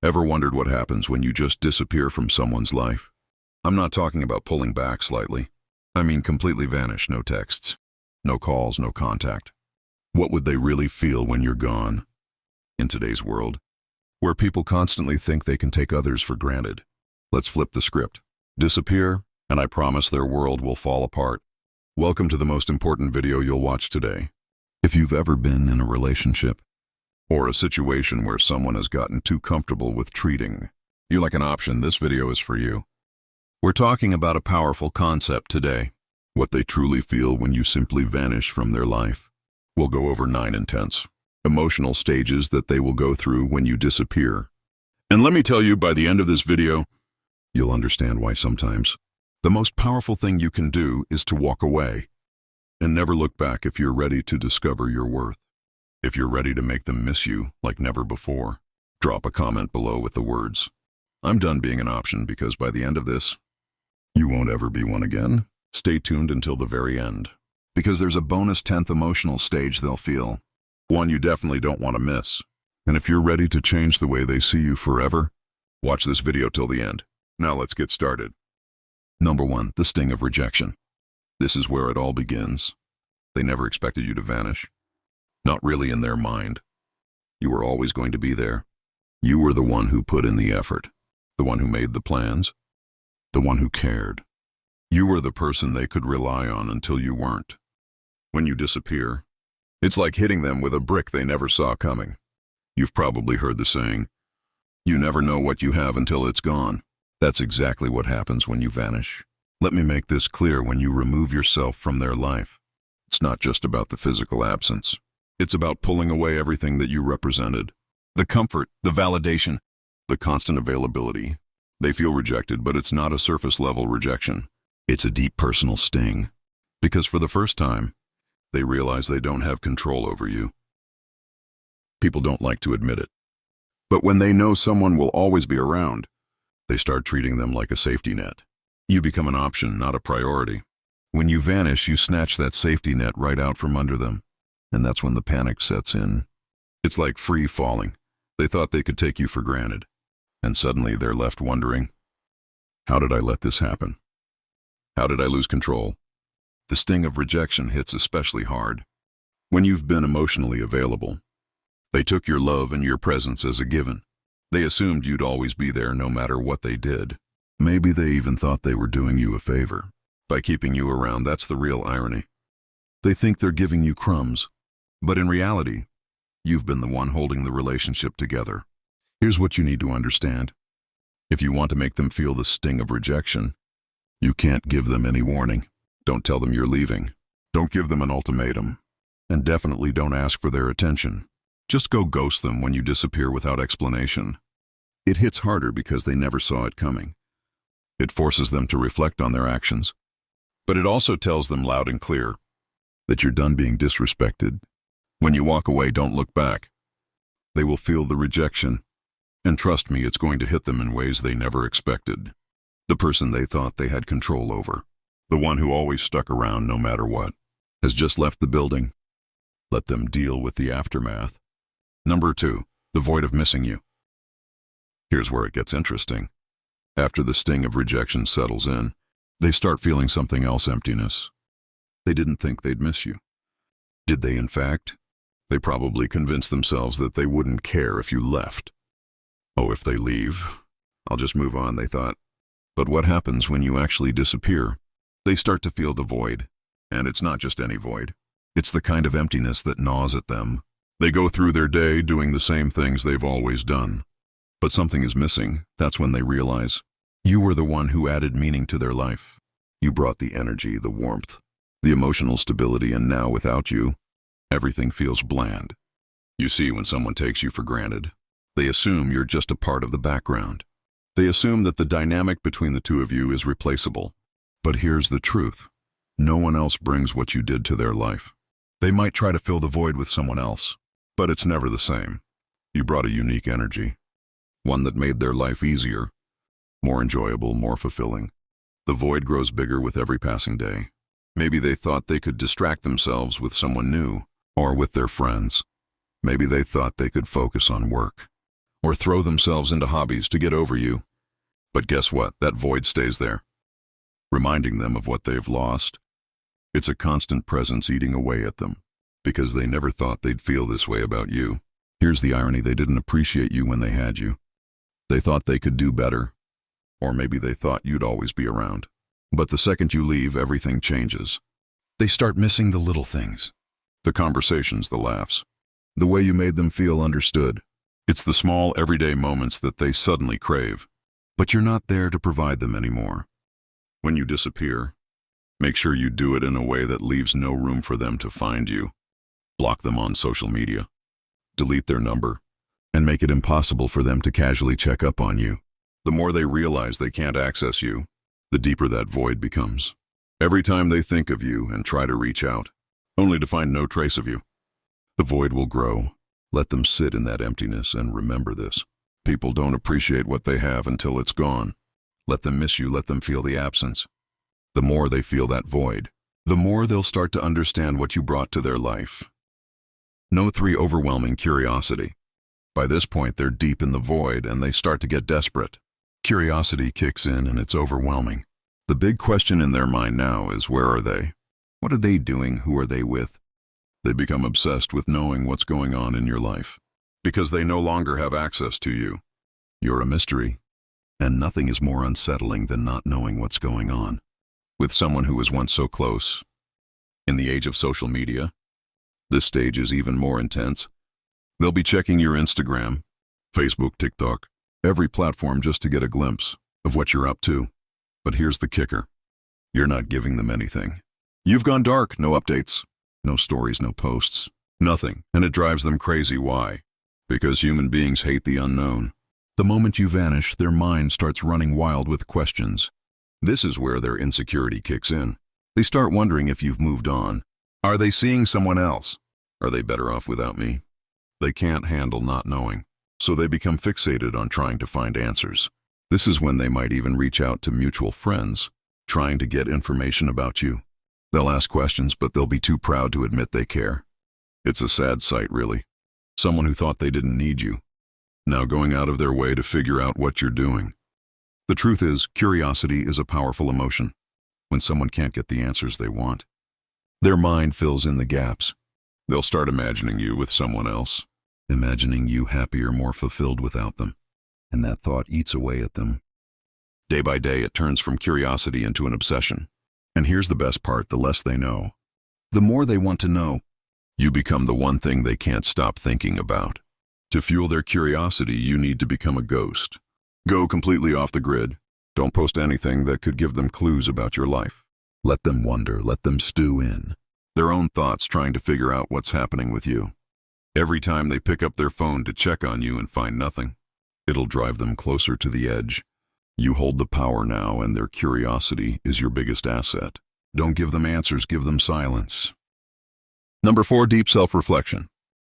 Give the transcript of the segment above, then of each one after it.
Ever wondered what happens when you just disappear from someone's life? I'm not talking about pulling back slightly. I mean completely vanish, no texts, no calls, no contact. What would they really feel when you're gone? In today's world, where people constantly think they can take others for granted, let's flip the script. Disappear, and I promise their world will fall apart. Welcome to the most important video you'll watch today. If you've ever been in a relationship, or a situation where someone has gotten too comfortable with treating you like an option, this video is for you. We're talking about a powerful concept today, what they truly feel when you simply vanish from their life. We'll go over 9 intense, emotional stages that they will go through when you disappear. And let me tell you, by the end of this video, you'll understand why sometimes the most powerful thing you can do is to walk away and never look back if you're ready to discover your worth. If you're ready to make them miss you like never before, drop a comment below with the words, "I'm done being an option," because by the end of this, you won't ever be one again. Stay tuned until the very end, because there's a bonus 10th emotional stage they'll feel, one you definitely don't want to miss. And if you're ready to change the way they see you forever, watch this video till the end. Now let's get started. Number 1, the sting of rejection. This is where it all begins. They never expected you to vanish. Not really in their mind. You were always going to be there. You were the one who put in the effort, the one who made the plans, the one who cared. You were the person they could rely on until you weren't. When you disappear, it's like hitting them with a brick they never saw coming. You've probably heard the saying, "You never know what you have until it's gone." That's exactly what happens when you vanish. Let me make this clear: when you remove yourself from their life, it's not just about the physical absence. It's about pulling away everything that you represented. The comfort, the validation, the constant availability. They feel rejected, but it's not a surface-level rejection. It's a deep personal sting. Because for the first time, they realize they don't have control over you. People don't like to admit it. But when they know someone will always be around, they start treating them like a safety net. You become an option, not a priority. When you vanish, you snatch that safety net right out from under them. And that's when the panic sets in. It's like free falling. They thought they could take you for granted. And suddenly they're left wondering, how did I let this happen? How did I lose control? The sting of rejection hits especially hard when you've been emotionally available. They took your love and your presence as a given. They assumed you'd always be there no matter what they did. Maybe they even thought they were doing you a favor by keeping you around. That's the real irony. They think they're giving you crumbs. But in reality, you've been the one holding the relationship together. Here's what you need to understand. If you want to make them feel the sting of rejection, you can't give them any warning. Don't tell them you're leaving. Don't give them an ultimatum. And definitely don't ask for their attention. Just go ghost them when you disappear without explanation. It hits harder because they never saw it coming. It forces them to reflect on their actions. But it also tells them loud and clear that you're done being disrespected. When you walk away, don't look back. They will feel the rejection. And trust me, it's going to hit them in ways they never expected. The person they thought they had control over, the one who always stuck around no matter what, has just left the building. Let them deal with the aftermath. Number 2, the void of missing you. Here's where it gets interesting. After the sting of rejection settles in, they start feeling something else: emptiness. They didn't think they'd miss you. Did they, in fact? They probably convinced themselves that they wouldn't care if you left. Oh, if they leave, I'll just move on, they thought. But what happens when you actually disappear? They start to feel the void. And it's not just any void. It's the kind of emptiness that gnaws at them. They go through their day doing the same things they've always done. But something is missing. That's when they realize you were the one who added meaning to their life. You brought the energy, the warmth, the emotional stability, and now without you, everything feels bland. You see, when someone takes you for granted, they assume you're just a part of the background. They assume that the dynamic between the two of you is replaceable. But here's the truth. No one else brings what you did to their life. They might try to fill the void with someone else, but it's never the same. You brought a unique energy, one that made their life easier, more enjoyable, more fulfilling. The void grows bigger with every passing day. Maybe they thought they could distract themselves with someone new or with their friends. Maybe they thought they could focus on work or throw themselves into hobbies to get over you. But guess what? That void stays there, reminding them of what they've lost. It's a constant presence eating away at them, because they never thought they'd feel this way about you. Here's the irony: they didn't appreciate you when they had you. They thought they could do better, or maybe they thought you'd always be around. But the second you leave, everything changes. They start missing the little things, the conversations, the laughs, the way you made them feel understood. It's the small, everyday moments that they suddenly crave. But you're not there to provide them anymore. When you disappear, make sure you do it in a way that leaves no room for them to find you. Block them on social media, delete their number, and make it impossible for them to casually check up on you. The more they realize they can't access you, the deeper that void becomes. Every time they think of you and try to reach out, only to find no trace of you, the void will grow. Let them sit in that emptiness and remember this. People don't appreciate what they have until it's gone. Let them miss you, let them feel the absence. The more they feel that void, the more they'll start to understand what you brought to their life. No 3, overwhelming curiosity. By this point, they're deep in the void and they start to get desperate. Curiosity kicks in and it's overwhelming. The big question in their mind now is, where are they? What are they doing? Who are they with? They become obsessed with knowing what's going on in your life, because they no longer have access to you. You're a mystery, and nothing is more unsettling than not knowing what's going on with someone who was once so close. In the age of social media, this stage is even more intense. They'll be checking your Instagram, Facebook, TikTok, every platform just to get a glimpse of what you're up to. But here's the kicker. You're not giving them anything. You've gone dark, no updates, no stories, no posts, nothing. And it drives them crazy. Why? Because human beings hate the unknown. The moment you vanish, their mind starts running wild with questions. This is where their insecurity kicks in. They start wondering if you've moved on. Are they seeing someone else? Are they better off without me? They can't handle not knowing, so they become fixated on trying to find answers. This is when they might even reach out to mutual friends, trying to get information about you. They'll ask questions, but they'll be too proud to admit they care. It's a sad sight, really. Someone who thought they didn't need you, now going out of their way to figure out what you're doing. The truth is, curiosity is a powerful emotion. When someone can't get the answers they want, their mind fills in the gaps. They'll start imagining you with someone else, imagining you happier, more fulfilled without them. And that thought eats away at them. Day by day, it turns from curiosity into an obsession. And here's the best part: the less they know, the more they want to know. You become the one thing they can't stop thinking about. To fuel their curiosity, you need to become a ghost. Go completely off the grid. Don't post anything that could give them clues about your life. Let them wonder, let them stew in their own thoughts, trying to figure out what's happening with you. Every time they pick up their phone to check on you and find nothing, it'll drive them closer to the edge. You hold the power now, and their curiosity is your biggest asset. Don't give them answers, give them silence. Number 4, deep self-reflection.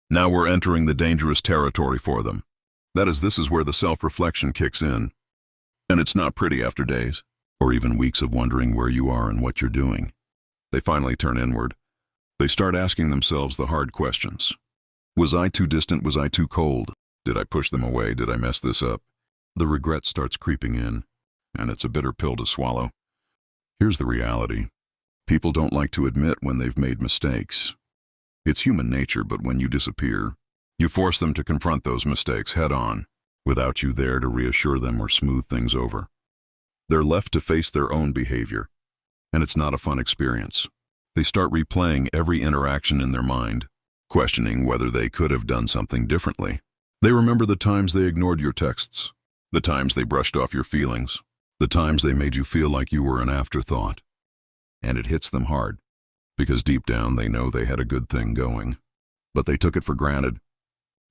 Now we're entering the dangerous territory for them. This is where the self-reflection kicks in. And it's not pretty after days, or even weeks of wondering where you are and what you're doing. They finally turn inward. They start asking themselves the hard questions. Was I too distant? Was I too cold? Did I push them away? Did I mess this up? The regret starts creeping in, and it's a bitter pill to swallow. Here's the reality. People don't like to admit when they've made mistakes. It's human nature, but when you disappear, you force them to confront those mistakes head on, without you there to reassure them or smooth things over. They're left to face their own behavior, and it's not a fun experience. They start replaying every interaction in their mind, questioning whether they could have done something differently. They remember the times they ignored your texts, the times they brushed off your feelings, the times they made you feel like you were an afterthought. And it hits them hard, because deep down they know they had a good thing going, but they took it for granted.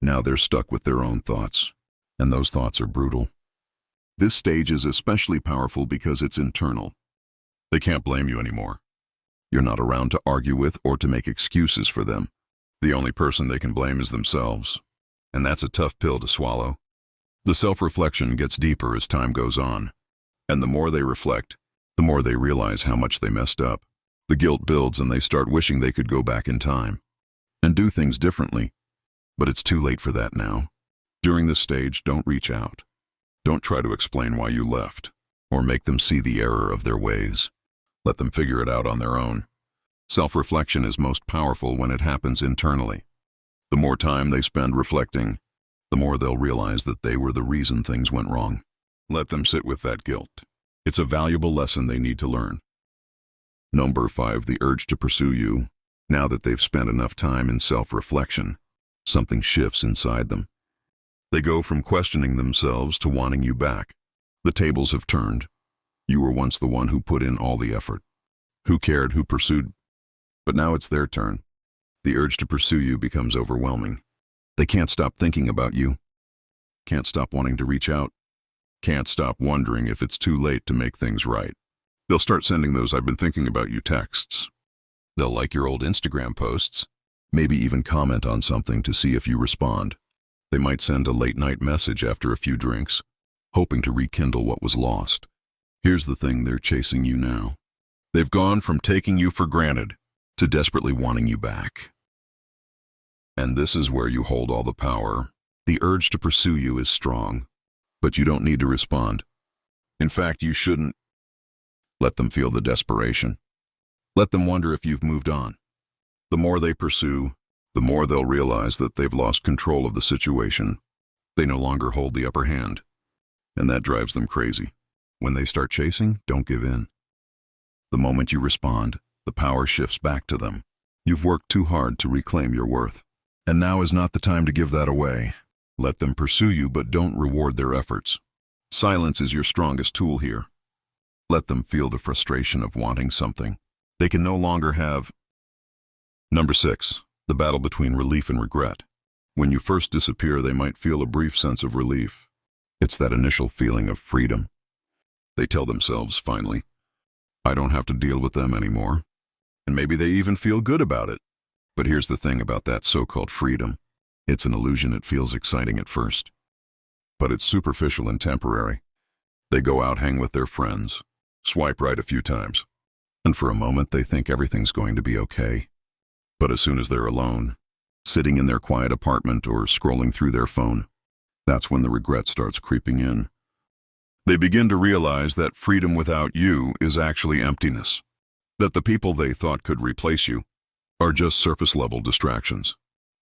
Now they're stuck with their own thoughts, and those thoughts are brutal. This stage is especially powerful because it's internal. They can't blame you anymore. You're not around to argue with or to make excuses for them. The only person they can blame is themselves, and that's a tough pill to swallow. The self-reflection gets deeper as time goes on, and the more they reflect, the more they realize how much they messed up. The guilt builds and they start wishing they could go back in time and do things differently. But it's too late for that now. During this stage, don't reach out. Don't try to explain why you left, or make them see the error of their ways. Let them figure it out on their own. Self-reflection is most powerful when it happens internally. The more time they spend reflecting, the more they'll realize that they were the reason things went wrong. Let them sit with that guilt. It's a valuable lesson they need to learn. Number 5, the urge to pursue you. Now that they've spent enough time in self-reflection, something shifts inside them. They go from questioning themselves to wanting you back. The tables have turned. You were once the one who put in all the effort, who cared, who pursued, but now it's their turn. The urge to pursue you becomes overwhelming. They can't stop thinking about you, can't stop wanting to reach out, can't stop wondering if it's too late to make things right. They'll start sending those "I've been thinking about you" texts. They'll like your old Instagram posts, maybe even comment on something to see if you respond. They might send a late-night message after a few drinks, hoping to rekindle what was lost. Here's the thing, they're chasing you now. They've gone from taking you for granted to desperately wanting you back. And this is where you hold all the power. The urge to pursue you is strong, but you don't need to respond. In fact, you shouldn't. Let them feel the desperation. Let them wonder if you've moved on. The more they pursue, the more they'll realize that they've lost control of the situation. They no longer hold the upper hand, and that drives them crazy. When they start chasing, don't give in. The moment you respond, the power shifts back to them. You've worked too hard to reclaim your worth, and now is not the time to give that away. Let them pursue you, but don't reward their efforts. Silence is your strongest tool here. Let them feel the frustration of wanting something they can no longer have. Number 6, the battle between relief and regret. When you first disappear, they might feel a brief sense of relief. It's that initial feeling of freedom. They tell themselves, finally, I don't have to deal with them anymore. And maybe they even feel good about it. But here's the thing about that so-called freedom. It's an illusion. It feels exciting at first, but it's superficial and temporary. They go out, hang with their friends, swipe right a few times, and for a moment they think everything's going to be okay. But as soon as they're alone, sitting in their quiet apartment or scrolling through their phone, that's when the regret starts creeping in. They begin to realize that freedom without you is actually emptiness, that the people they thought could replace you are just surface-level distractions.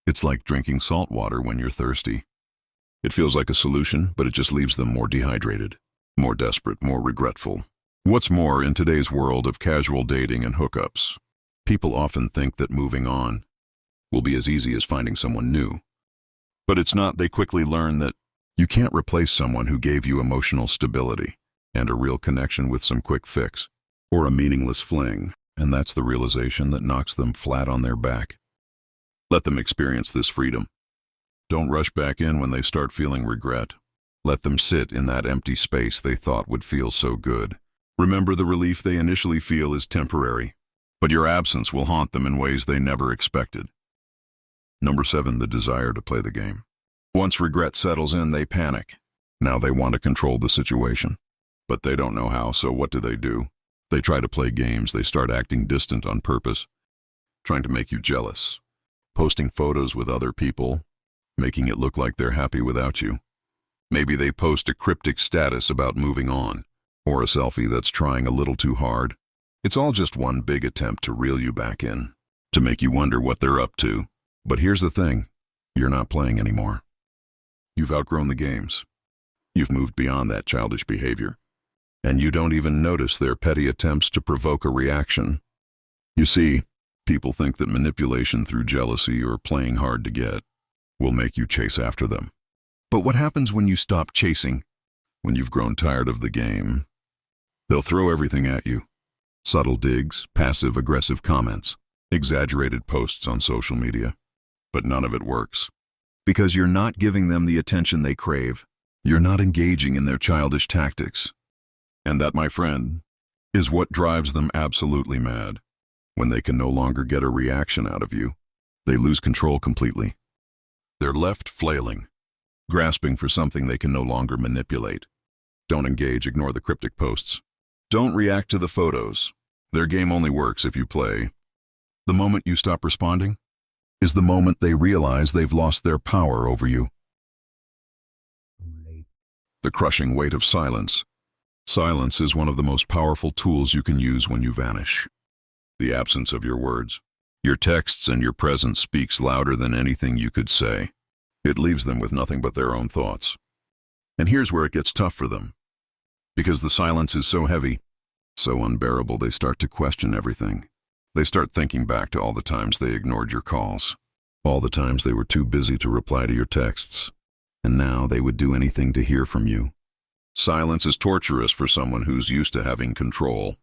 It's like drinking salt water when you're thirsty. It feels like a solution, but it just leaves them more dehydrated, more desperate, more regretful. What's more, in today's world of casual dating and hookups, people often think that moving on will be as easy as finding someone new. But it's not. They quickly learn that you can't replace someone who gave you emotional stability and a real connection with some quick fix or a meaningless fling, and that's the realization that knocks them flat on their back. Let them experience this freedom. Don't rush back in when they start feeling regret. Let them sit in that empty space they thought would feel so good. Remember, the relief they initially feel is temporary, but your absence will haunt them in ways they never expected. Number 7, the desire to play the game. Once regret settles in, they panic. Now they want to control the situation, but they don't know how, so what do? They try to play games. They start acting distant on purpose, trying to make you jealous, posting photos with other people, making it look like they're happy without you. Maybe they post a cryptic status about moving on, or a selfie that's trying a little too hard. It's all just one big attempt to reel you back in, to make you wonder what they're up to. But here's the thing, you're not playing anymore. You've outgrown the games. You've moved beyond that childish behavior, and you don't even notice their petty attempts to provoke a reaction. You see, people think that manipulation through jealousy or playing hard to get will make you chase after them. But what happens when you stop chasing? When you've grown tired of the game, they'll throw everything at you. Subtle digs, passive-aggressive comments, exaggerated posts on social media. But none of it works. Because you're not giving them the attention they crave. You're not engaging in their childish tactics. And that, my friend, is what drives them absolutely mad. When they can no longer get a reaction out of you, they lose control completely. They're left flailing, grasping for something they can no longer manipulate. Don't engage, ignore the cryptic posts. Don't react to the photos. Their game only works if you play. The moment you stop responding is the moment they realize they've lost their power over you. The crushing weight of silence. Silence is one of the most powerful tools you can use when you vanish. The absence of your words. Your texts and your presence speaks louder than anything you could say. It leaves them with nothing but their own thoughts. And here's where it gets tough for them. Because the silence is so heavy, so unbearable, they start to question everything. They start thinking back to all the times they ignored your calls, all the times they were too busy to reply to your texts, and now they would do anything to hear from you. Silence is torturous for someone who's used to having control.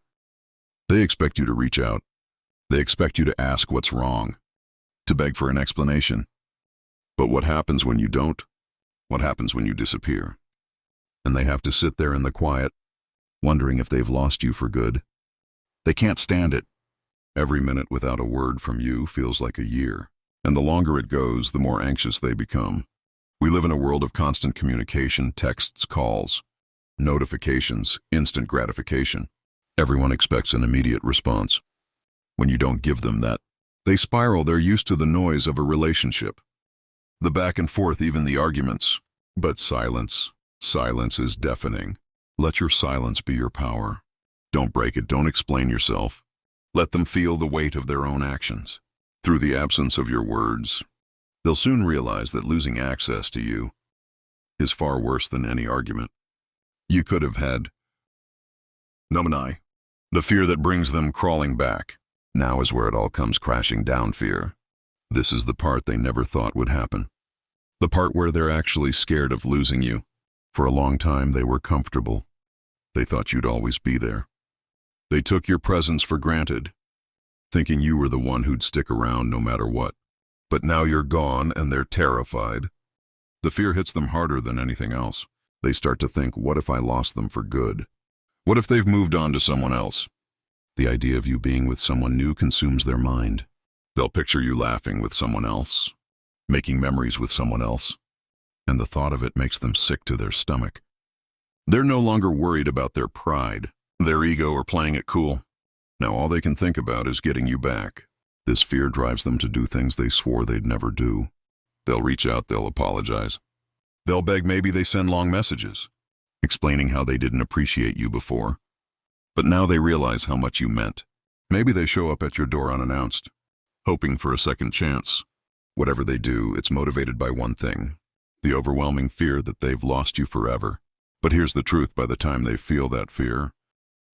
They expect you to reach out. They expect you to ask what's wrong, to beg for an explanation. But what happens when you don't? What happens when you disappear? And they have to sit there in the quiet, wondering if they've lost you for good. They can't stand it. Every minute without a word from you feels like a year, and the longer it goes, the more anxious they become. We live in a world of constant communication, texts, calls, notifications, instant gratification. Everyone expects an immediate response. When you don't give them that, they spiral. They're used to the noise of a relationship, the back and forth, even the arguments. But silence is deafening. Let your silence be your power. Don't break it. Don't explain yourself. Let them feel the weight of their own actions. Through the absence of your words, they'll soon realize that losing access to you is far worse than any argument you could have had. Numinai, the fear that brings them crawling back. Now is where it all comes crashing down. Fear. This is the part they never thought would happen. The part where they're actually scared of losing you. For a long time they were comfortable. They thought you'd always be there. They took your presence for granted, thinking you were the one who'd stick around no matter what. But now you're gone and they're terrified. The fear hits them harder than anything else. They start to think, what if I lost them for good? What if they've moved on to someone else? The idea of you being with someone new consumes their mind. They'll picture you laughing with someone else, making memories with someone else, and the thought of it makes them sick to their stomach. They're no longer worried about their pride, their ego, or playing it cool. Now all they can think about is getting you back. This fear drives them to do things they swore they'd never do. They'll reach out, they'll apologize. They'll beg, maybe they send long messages, explaining how they didn't appreciate you before. But now they realize how much you meant. Maybe they show up at your door unannounced, hoping for a second chance. Whatever they do, it's motivated by one thing, the overwhelming fear that they've lost you forever. But here's the truth, by the time they feel that fear,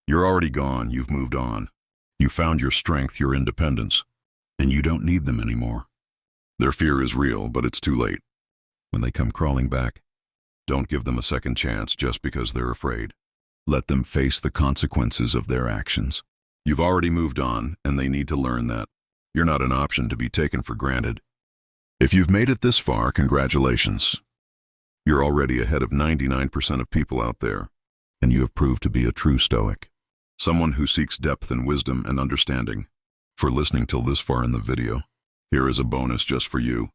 you're already gone, you've moved on. You found your strength, your independence, and you don't need them anymore. Their fear is real, but it's too late. When they come crawling back, don't give them a second chance just because they're afraid. Let them face the consequences of their actions. You've already moved on, and they need to learn that. You're not an option to be taken for granted. If you've made it this far, congratulations. You're already ahead of 99% of people out there, and you have proved to be a true Stoic. Someone who seeks depth and wisdom and understanding. For listening till this far in the video, here is a bonus just for you.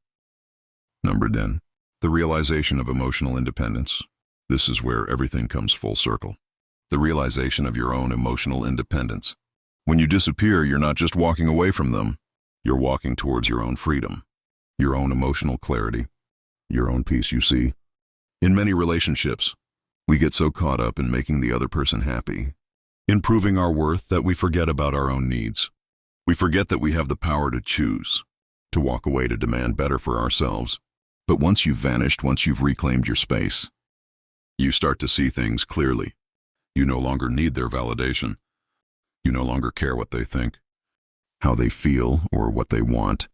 Number 10. The realization of emotional independence. This is where everything comes full circle. The realization of your own emotional independence. When you disappear, you're not just walking away from them. You're walking towards your own freedom, your own emotional clarity, your own peace. You see, in many relationships, we get so caught up in making the other person happy, in proving our worth, that we forget about our own needs. We forget that we have the power to choose, to walk away, to demand better for ourselves. But once you've vanished, once you've reclaimed your space, you start to see things clearly. You no longer need their validation. You no longer care what they think, how they feel, or what they want.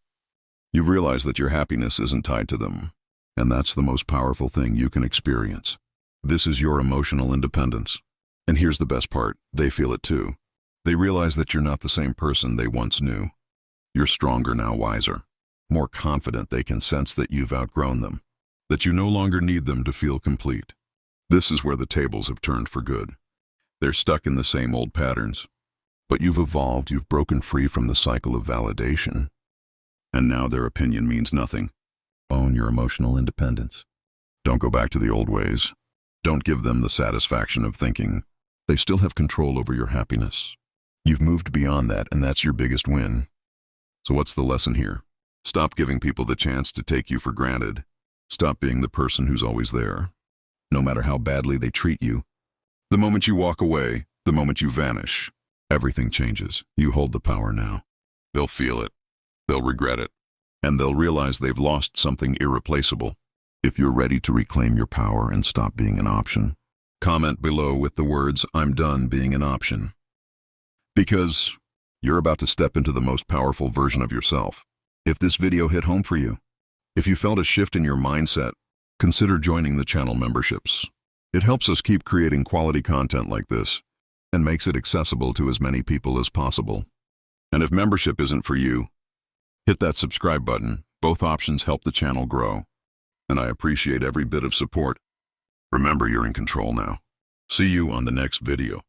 You've realized that your happiness isn't tied to them, and that's the most powerful thing you can experience. This is your emotional independence. And here's the best part, they feel it too. They realize that you're not the same person they once knew. You're stronger now, wiser, more confident. They can sense that you've outgrown them, that you no longer need them to feel complete. This is where the tables have turned for good. They're stuck in the same old patterns. But you've evolved, you've broken free from the cycle of validation. And now their opinion means nothing. Own your emotional independence. Don't go back to the old ways. Don't give them the satisfaction of thinking they still have control over your happiness. You've moved beyond that, and that's your biggest win. So what's the lesson here? Stop giving people the chance to take you for granted. Stop being the person who's always there. no matter how badly they treat you. The moment you walk away, the moment you vanish, everything changes. You hold the power now. They'll feel it. They'll regret it. And they'll realize they've lost something irreplaceable. If you're ready to reclaim your power and stop being an option, comment below with the words, "I'm done being an option." Because you're about to step into the most powerful version of yourself. If this video hit home for you, if you felt a shift in your mindset, consider joining the channel memberships. It helps us keep creating quality content like this and makes it accessible to as many people as possible. And if membership isn't for you, hit that subscribe button. Both options help the channel grow, and I appreciate every bit of support. Remember, you're in control now. See you on the next video.